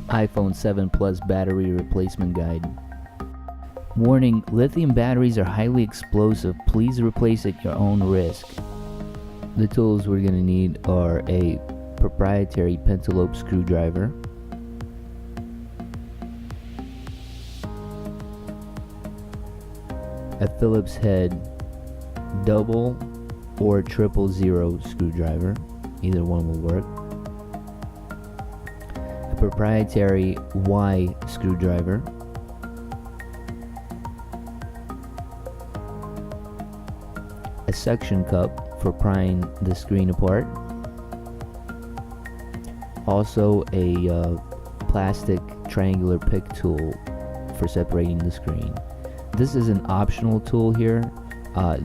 iPhone 7 Plus battery replacement guide. Warning, lithium batteries are highly explosive. Please replace at your own risk. The tools we're going to need are a proprietary pentalobe screwdriver, a Phillips head double or triple zero screwdriver, either one will work, a proprietary Y screwdriver, a suction cup for prying the screen apart, also a plastic triangular pick tool for separating the screen. This is an optional tool here.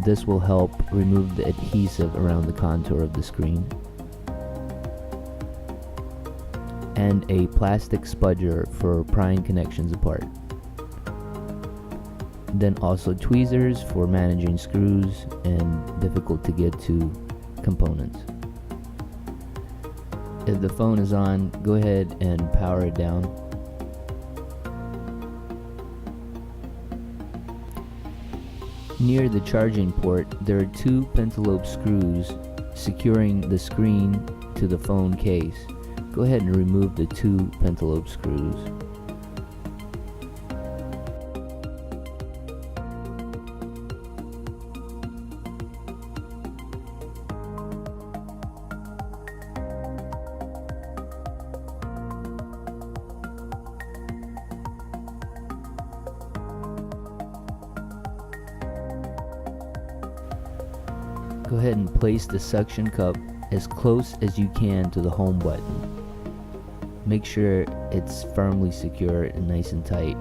This will help remove the adhesive around the contour of the screen. And a plastic spudger for prying connections apart. Then also tweezers for managing screws and difficult to get to components. If the phone is on, go ahead and power it down. Near the charging port, there are two pentalobe screws securing the screen to the phone case. Go ahead and remove the two pentalobe screws. Go ahead and place the suction cup as close as you can to the home button. Make sure it's firmly secure and nice and tight.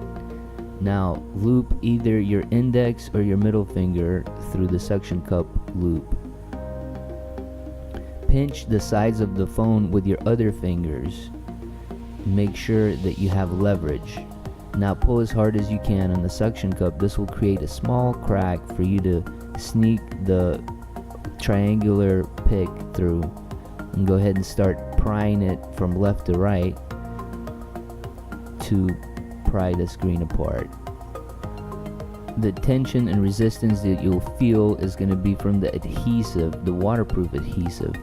Now loop either your index or your middle finger through the suction cup loop. Pinch the sides of the phone with your other fingers. Make sure that you have leverage. Now pull as hard as you can on the suction cup. This will create a small crack for you to sneak the triangular pick through, and go ahead and start prying it from left to right to pry the screen apart. The tension and resistance that you'll feel is going to be from the adhesive, the waterproof adhesive.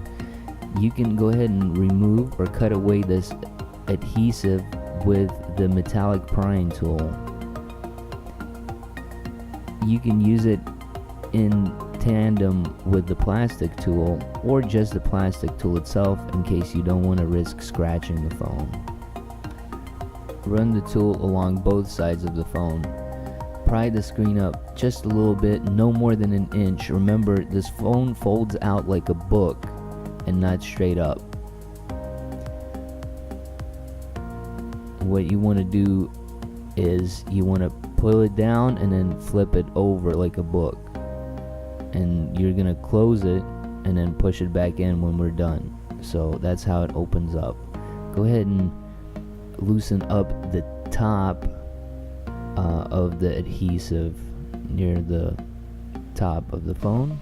You can go ahead and remove or cut away this adhesive with the metallic prying tool. You can use it in tandem with the plastic tool or just the plastic tool itself in case you don't want to risk scratching the phone. Run the tool along both sides of the phone. Pry the screen up just a little bit, no more than an inch. Remember, this phone folds out like a book and not straight up. What you want to do is you want to pull it down and then flip it over like a book. And you're gonna close it and then push it back in when we're done. So that's how it opens up. Go ahead and loosen up the top of the adhesive near the top of the phone.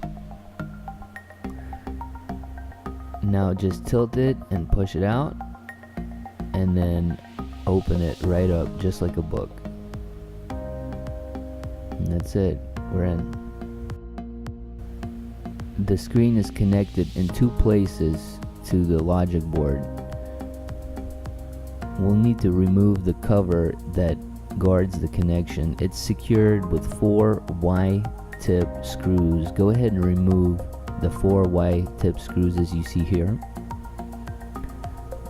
Now just tilt it and push it out, and then open it right up just like a book. And that's it, we're in. The screen is connected in two places to the logic board. We'll need to remove the cover that guards the connection. It's secured with 4 Y-tip screws. Go ahead and remove the 4 Y-tip screws as you see here.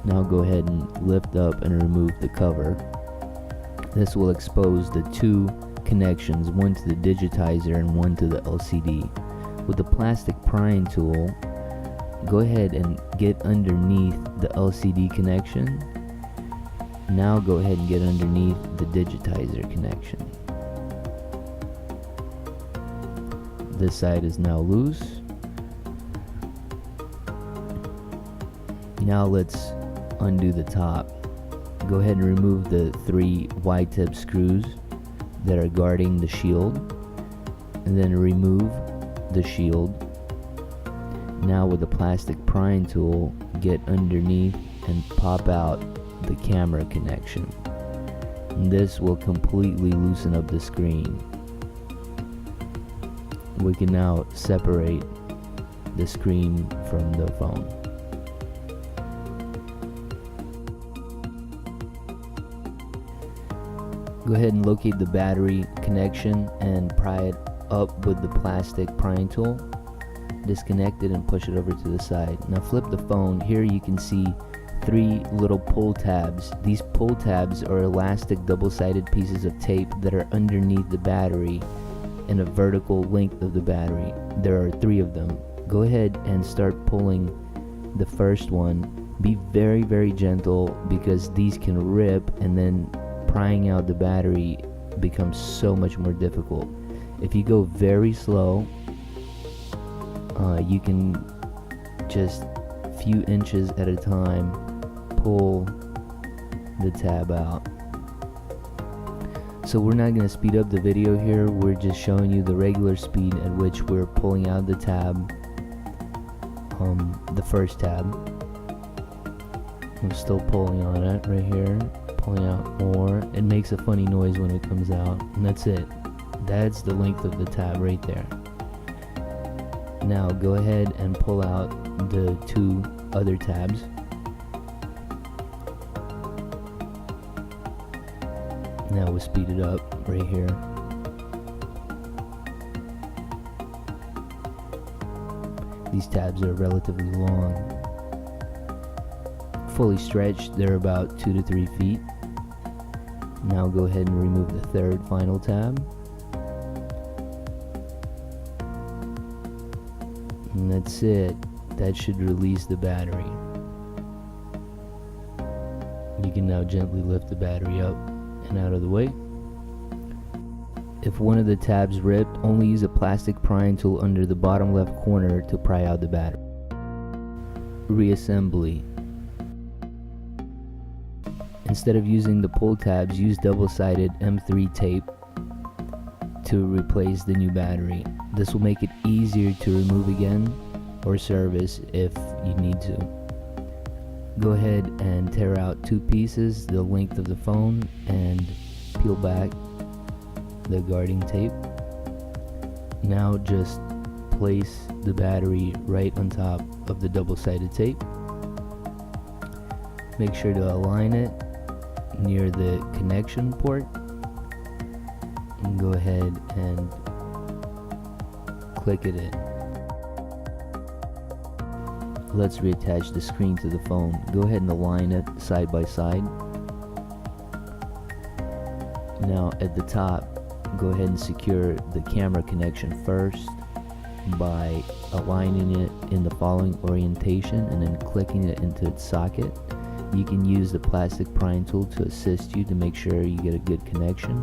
Now go ahead and lift up and remove the cover. This will expose the two connections, one to the digitizer and one to the LCD. With the plastic prying tool, go ahead and get underneath the LCD connection. Now go ahead and get underneath the digitizer connection. This side is now loose. Now let's undo the top. Go ahead and remove the 3 Y-tip screws that are guarding the shield, and then remove the shield. Now with the plastic prying tool, get underneath and pop out the camera connection. And this will completely loosen up the screen. We can now separate the screen from the phone. Go ahead and locate the battery connection and pry it up with the plastic prying tool. Disconnect it and push it over to the side. Now flip the phone. Here you can see 3 little pull tabs. These pull tabs are elastic double-sided pieces of tape that are underneath the battery and a vertical length of the battery. There are 3 of them. Go ahead and start pulling the first one. Be very, very gentle because these can rip, and then prying out the battery becomes so much more difficult. If you go very slow, you can just few inches at a time pull the tab out. So we're not going to speed up the video here, we're just showing you the regular speed at which we're pulling out the tab, the first tab. I'm still pulling on it right here, pulling out more. It makes a funny noise when it comes out, and that's it. That's the length of the tab right there. Now go ahead and pull out the 2 other tabs. Now we'll speed it up right here. These tabs are relatively long. Fully stretched, they're about 2 to 3 feet. Now go ahead and remove the 3rd final tab. And that's it. That should release the battery. You can now gently lift the battery up and out of the way. If one of the tabs ripped, only use a plastic prying tool under the bottom left corner to pry out the battery. Reassembly. Instead of using the pull tabs, use double-sided M3 tape to replace the new battery. This will make it easier to remove again or service if you need to. Go ahead and tear out 2 pieces, the length of the phone, and peel back the guarding tape. Now just place the battery right on top of the double-sided tape. Make sure to align it near the connection port, and go ahead and click it in. Let's reattach the screen to the phone. Go ahead and align it side by side. Now at the top, go ahead and secure the camera connection first by aligning it in the following orientation and then clicking it into its socket. You can use the plastic prying tool to assist you to make sure you get a good connection.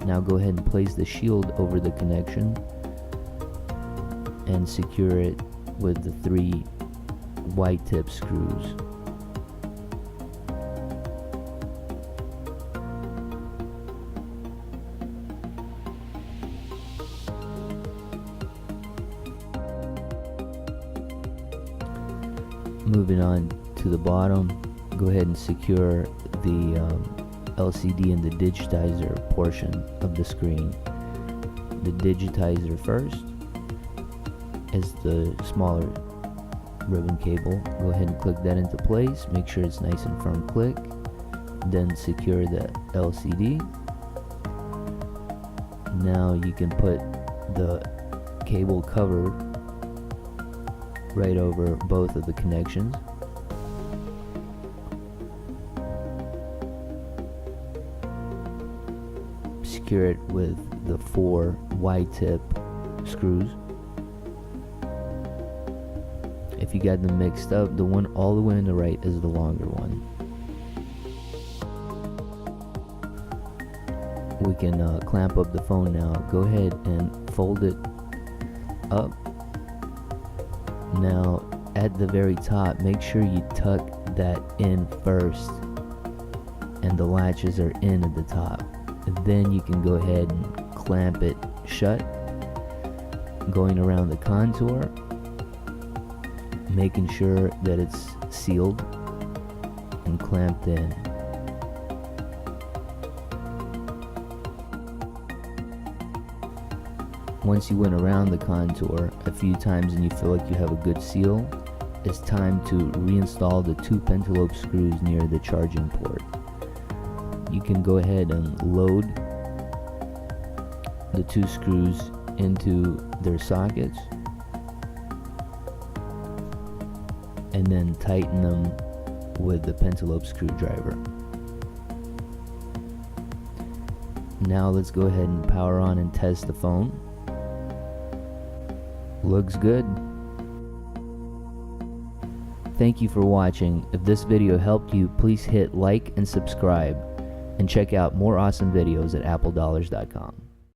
Now go ahead and place the shield over the connection and secure it with the 3 white tip screws. Moving on to the bottom, go ahead and secure the LCD and the digitizer portion of the screen. The digitizer first is the smaller ribbon cable. Go ahead and click that into place. Make sure it's nice and firm click. Then secure the LCD. Now you can put the cable cover right over both of the connections. Secure it with the 4 wide tip screws. If you got them mixed up, the one all the way on the right is the longer one. We can clamp up the phone now. Go ahead and fold it up. Now at the very top, make sure you tuck that in first and the latches are in at the top. And then you can go ahead and clamp it shut, going around the contour, making sure that it's sealed and clamped in. Once you went around the contour a few times and you feel like you have a good seal, it's time to reinstall the 2 pentalobe screws near the charging port. You can go ahead and load the 2 screws into their sockets and then tighten them with the pentalobe screwdriver. Now let's go ahead and power on and test the phone. Looks good. Thank you for watching. If this video helped you, please hit like and subscribe, and check out more awesome videos at appledollars.com.